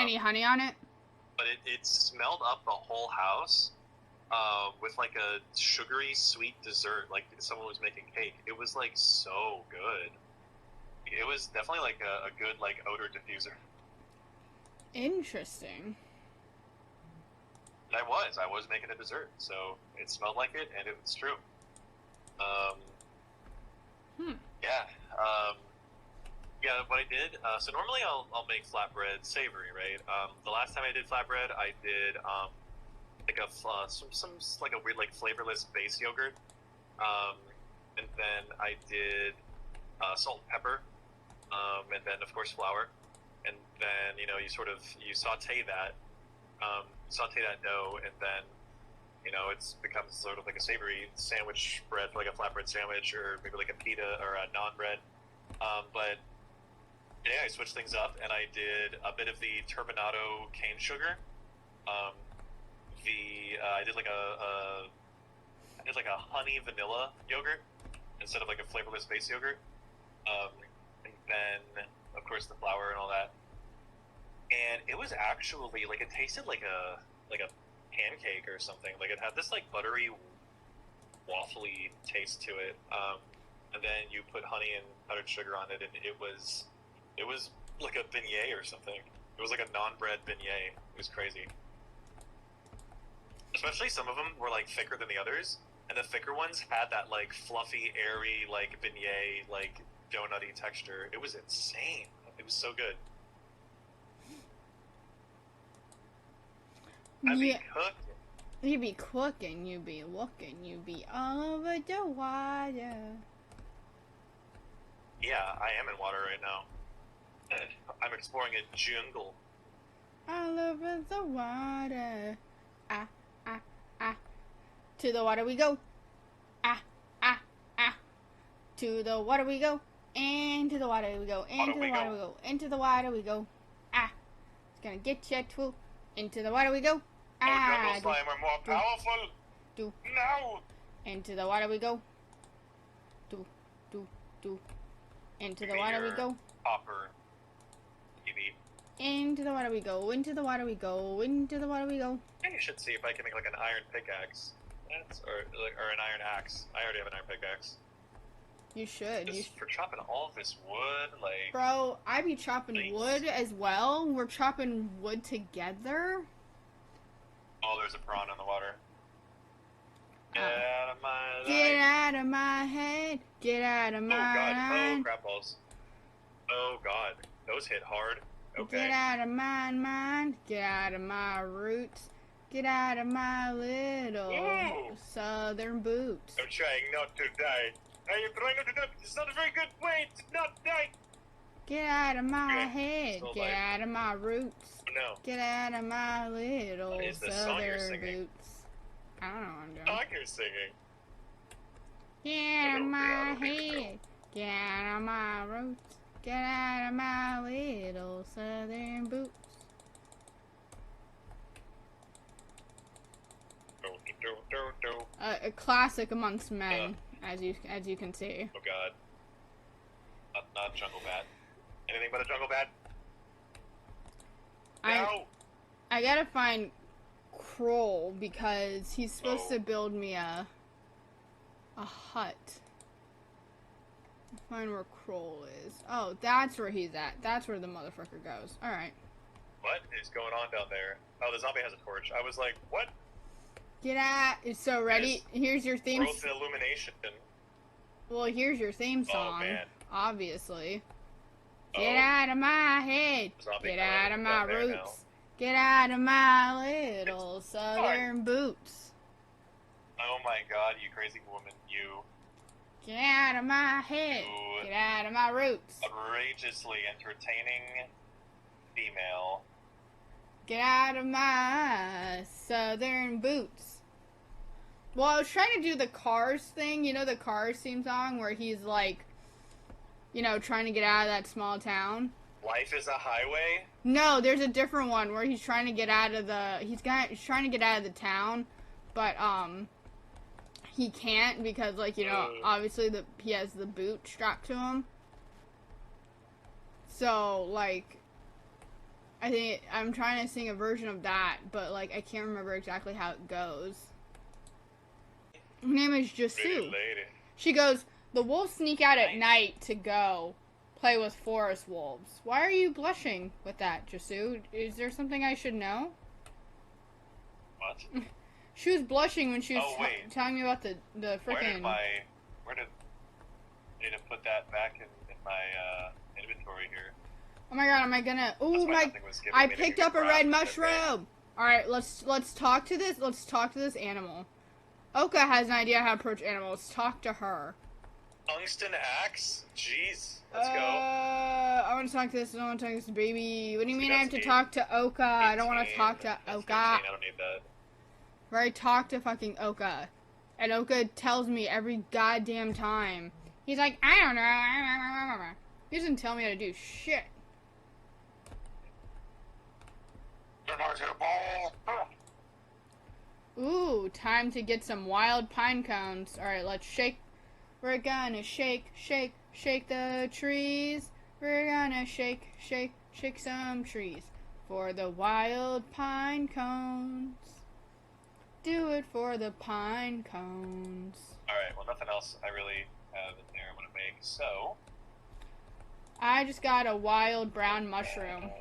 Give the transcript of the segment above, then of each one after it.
any honey on it? But it smelled up the whole house with like a sugary sweet dessert, like someone was making cake. It was like so good. It was definitely like a good like odor diffuser. Interesting. And I was making a dessert, so it smelled like it, and it was true. Yeah. Yeah, what I did, so normally I'll make flatbread savory, right? The last time I did flatbread, I did like some like a weird like flavorless base yogurt, and then I did salt and pepper, and then of course flour, and then you saute that dough, and then it becomes sort of like a savory sandwich bread, like a flatbread sandwich, or maybe like a pita or a naan bread, but. Yeah, I switched things up, and I did a bit of the turbinado cane sugar. I did like a honey vanilla yogurt instead of like a flavorless base yogurt, and then of course the flour and all that. And it was actually like it tasted like a pancake or something. Like it had this like buttery, waffly taste to it. And then you put honey and powdered sugar on it, and it was like a beignet or something. It was like a non-bread beignet. It was crazy. Especially some of them were like thicker than the others, and the thicker ones had that like fluffy, airy, like beignet, like donutty texture. It was insane. It was so good. I'd be cooking. You be cooking, you be looking, you be all over the water. Yeah, I am in water right now. I'm exploring a jungle. All over the water. Ah, ah, ah. To the water we go. Ah, ah, ah. To the water we go. Into the water we go. Into the water we go. Into the water we go. Ah. It's gonna get you too. Into the water we go. Ah. Jungle slime are more powerful. No. Into the water we go. Do. Into the water we go. Hopper. Into the water we go, into the water we go, into the water we go. Yeah, you should see if I can make like an iron pickaxe. Or an iron axe. I already have an iron pickaxe. You should. For chopping all this wood, like... Bro, I be chopping wood as well. We're chopping wood together. Oh, there's a prawn in the water. Get out of my life. Get out of my head. Get out of my mind. Oh, crap balls. Oh, God. Those hit hard. Okay. Get out of my mind. Get out of my roots. Get out of my little southern boots. I'm trying not to die. I am trying not to die. It's not a very good way to not die. Get out of my head. Get out of my roots. No. Get out of my little southern boots. I don't know what I'm doing. I hear singing. Get out of my head. Get out of my roots. Get out of my little southern boots. A classic amongst men, as you can see. Oh God. Not jungle bat. Anything but a jungle bat. No. I gotta find Kroll because he's supposed to build me a hut. Find where Kroll is. Oh, that's where he's at. That's where the motherfucker goes. Alright. What is going on down there? Oh, the zombie has a torch. I was like, what? Get out. So ready? Here's your theme. Growth illumination. Well, here's your theme song. Oh, man. Obviously. Get out of my head. Get out of my roots. Get out of my little southern boots. Oh my God, you crazy woman, you. Get out of my head. Get out of my roots. Outrageously entertaining female. Get out of my southern boots. Well, I was trying to do the Cars thing, you know, the Cars theme song where he's like, you know, trying to get out of that small town. Life is a highway? No, there's a different one where he's trying to get out of the, he's trying to get out of the town, but, he can't because, like, you know, obviously he has the boot strapped to him. So, like, I think I'm trying to sing a version of that, but like I can't remember exactly how it goes. Her name is Jasu. She goes, the wolves sneak out at night to go play with forest wolves. Why are you blushing with that, Jasu? Is there something I should know? What? She was blushing when she was telling me about the freaking... Where did I need to put that back in my inventory here? Oh my god, am I gonna... Oh my... I picked up a red mushroom! Alright, let's talk to this. Let's talk to this animal. Oka has an idea how to approach animals. Talk to her. Tungsten axe? Jeez. Let's go. I want to talk to this. I don't want to talk to this baby. What do you mean I have to talk to Oka? I don't want to talk to Oka. I don't need that. Right, talk to fucking Oka. And Oka tells me every goddamn time. He's like, I don't know. He doesn't tell me how to do shit. Ooh, time to get some wild pine cones. Alright, let's shake. We're gonna shake, shake, shake the trees. We're gonna shake, shake, shake some trees. For the wild pine cones. Do it for the pine cones. Alright, well nothing else I really have in there I want to make, so... I just got a wild brown mushroom.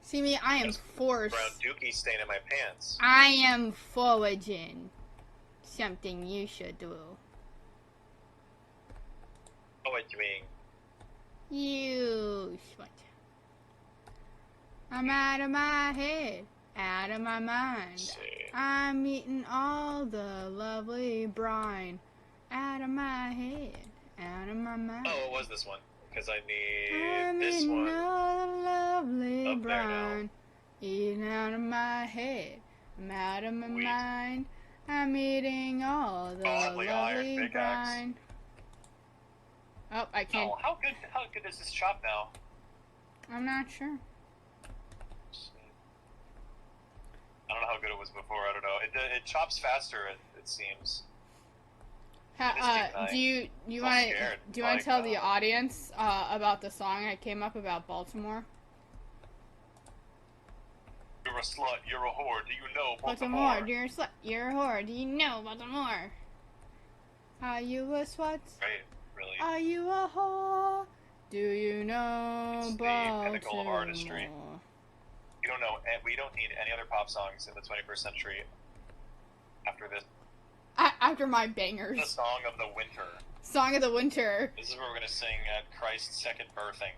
See me, I am forced. Brown dookie stain in my pants. I am foraging. Something you should do. Oh, what you mean? You should. I'm out of my head, out of my mind. I'm eating all the lovely brine. Out of my head, out of my mind. Oh, what was this one? Because I need this one. I'm eating all the lovely brine. Eating out of my head, I'm out of my mind. I'm eating all the lovely brine. Oh, I can't. Oh, how good is this chop now? I'm not sure. I don't know how good it was before. I don't know. It chops faster. It seems. Do you want to tell the audience about the song I came up about Baltimore? You're a slut. You're a whore. Do you know Baltimore? You're a slut. You're a whore. Do you know Baltimore? Are you a slut? Right. Really. Are you a whore? Do you know it's Baltimore? The pinnacle of artistry. You don't know. We don't need any other pop songs in the 21st century. After this. After my bangers. The song of the winter. Song of the winter. This is where we're gonna sing at Christ's second birthing.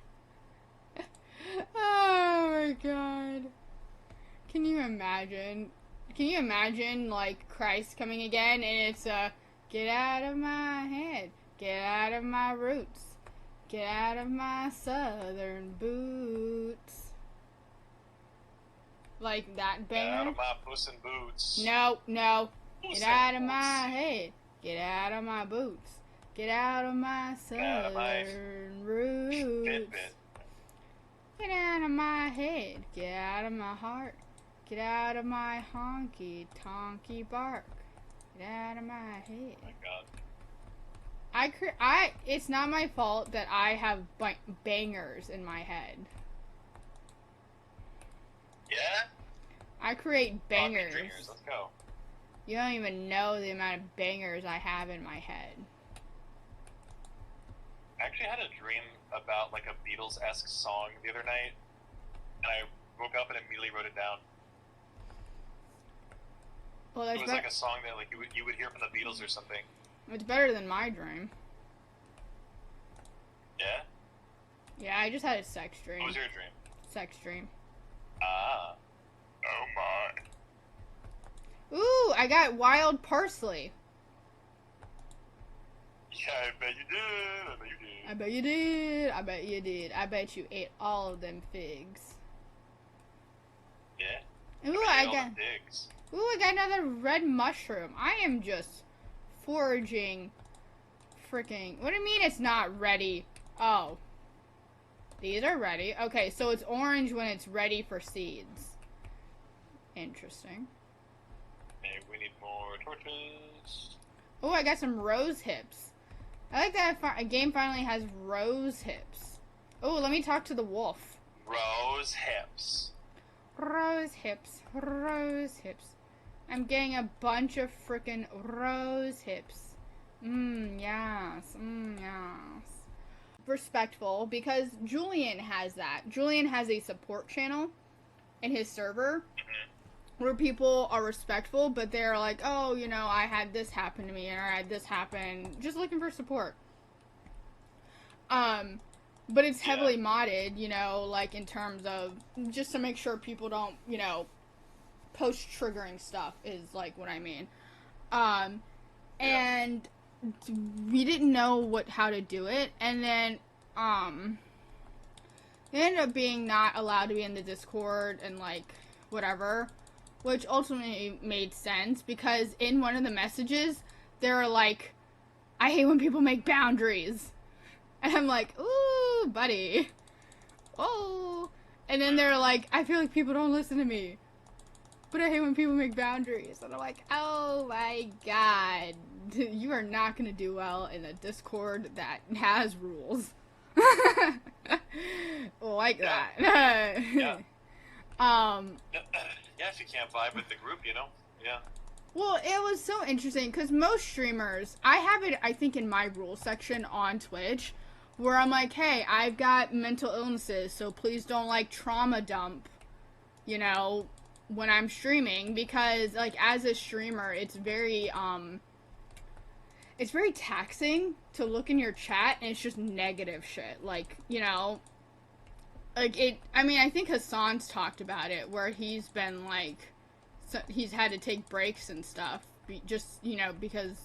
Oh my god. Can you imagine? Can you imagine, like, Christ coming again and it's get out of my head, get out of my roots, get out of my southern boots. Like that banger? Get out of my puss in boots. No. Get out of my head, get out of my boots, get out of my southern roots. Get out of my head, get out of my heart, get out of my honky tonky bark, get out of my head. Oh my god. It's not my fault that I have bangers in my head. Yeah? I create bangers. Let's go. You don't even know the amount of bangers I have in my head. I actually had a dream about like a Beatles-esque song the other night, and I woke up and immediately wrote it down. Well, it was like a song that like you would hear from the Beatles or something. It's better than my dream. Yeah? Yeah, I just had a sex dream. What was your dream? Sex dream. Ah. Oh my. Ooh, I got wild parsley. Yeah, I bet you did. I bet you did. I bet you did. I bet you did. I bet you ate all of them figs. Yeah. Ooh, I got another red mushroom. I am just foraging freaking... What do you mean it's not ready? Oh. These are ready. Okay, so it's orange when it's ready for seeds. Interesting. Okay, we need more torches. Oh, I got some rose hips. I like that a game finally has rose hips. Oh, let me talk to the wolf. Rose hips. Rose hips. Rose hips. I'm getting a bunch of freaking rose hips. Yes. Yes. Respectful, because Julian has that. Julian has a support channel in his server where people are respectful, but they're like, oh, you know, I had this happen to me, or I had this happen, just looking for support. But it's heavily modded, you know, like in terms of just to make sure people don't, you know, post triggering stuff is like what I mean. And we didn't know how to do it, and then they ended up being not allowed to be in the Discord and like whatever, which ultimately made sense because in one of the messages they were like, I hate when people make boundaries. And I'm like, ooh, buddy. Oh. And then they're like, I feel like people don't listen to me, but I hate when people make boundaries. And I'm like, oh my god. You are not going to do well in a Discord that has rules. Like that. Yeah. Yeah, if you can't vibe with the group, you know? Yeah. Well, it was so interesting because most streamers, I have it, I think, in my rules section on Twitch, where I'm like, hey, I've got mental illnesses, so please don't, like, trauma dump, you know, when I'm streaming, because, like, as a streamer, it's very taxing to look in your chat, and it's just negative shit, like, you know, like, I mean, I think Hassan's talked about it, where he's been, like, so he's had to take breaks and stuff, just, you know, because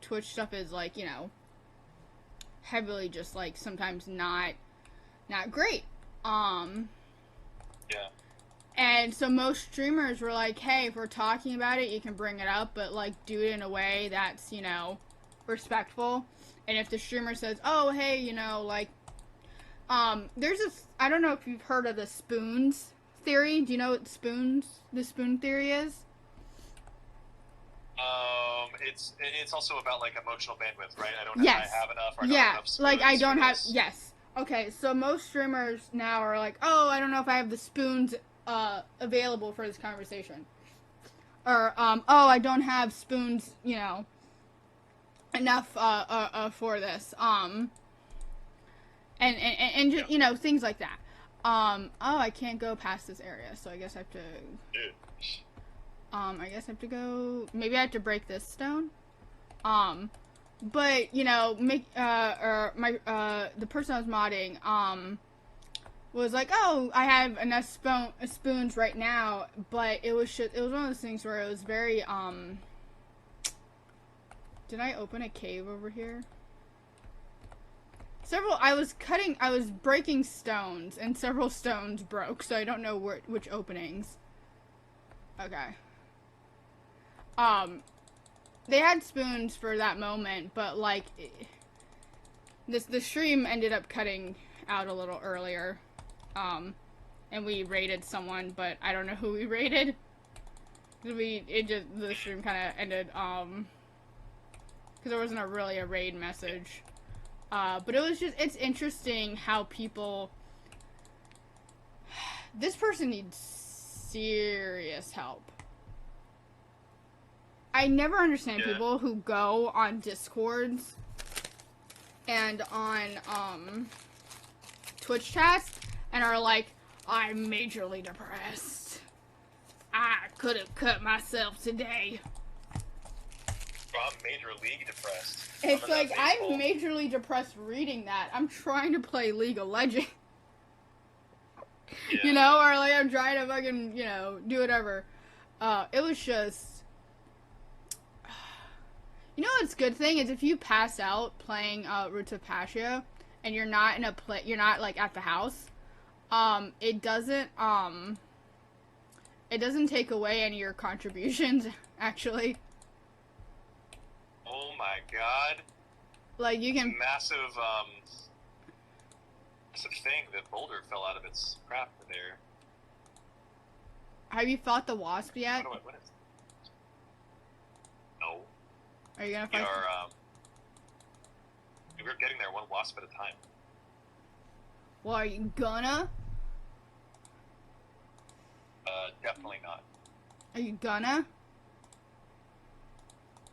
Twitch stuff is, like, you know, heavily just, like, sometimes not great. Yeah. And so most streamers were like, hey, if we're talking about it, you can bring it up, but, like, do it in a way that's, you know, respectful. And if the streamer says, oh, hey, you know, like, there's I don't know if you've heard of the spoons theory. Do you know what the spoon theory is? It's also about like emotional bandwidth, right? I have enough, or I don't have enough spoons like I don't have, this. yes. Okay, so most streamers now are like, oh, I don't know if I have the spoons, available for this conversation. Or, oh, I don't have spoons, you know, enough, for this. And just, you know, things like that. Oh, I can't go past this area, so I guess I have to... I guess I have to go... Maybe I have to break this stone? But, you know, the person I was modding, was like, oh, I have enough spoons right now, but it was one of those things where it was very, Did I open a cave over here? I was breaking stones, and several stones broke, so I don't know which openings. Okay. They had spoons for that moment, but, like, the stream ended up cutting out a little earlier, and we raided someone, but I don't know who we raided. The stream kind of ended, because there wasn't really a raid message. But it's interesting how people, this person needs serious help. I never understand people who go on Discords and on, Twitch chats and are like, I'm majorly depressed. I could have cut myself today. I'm major league depressed. It's like, I'm majorly depressed reading that. I'm trying to play League of Legends. Yeah. You know, or like I'm trying to fucking, you know, do whatever. It was just... You know what's good thing is if you pass out playing Roots of PACHA and you're not you're not like at the house, it doesn't take away any of your contributions, actually. Oh my god. Like, you can... Massive thing, that boulder fell out of its crap there. Have you fought the wasp yet? What is it? No. Are you gonna fight? We're getting there one wasp at a time. Well, are you gonna? Definitely not. Are you gonna?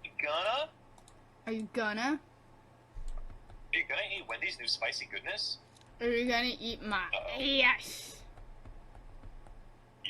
You gonna? Are you gonna? Are you gonna eat Wendy's new spicy goodness? Are you gonna eat my ass?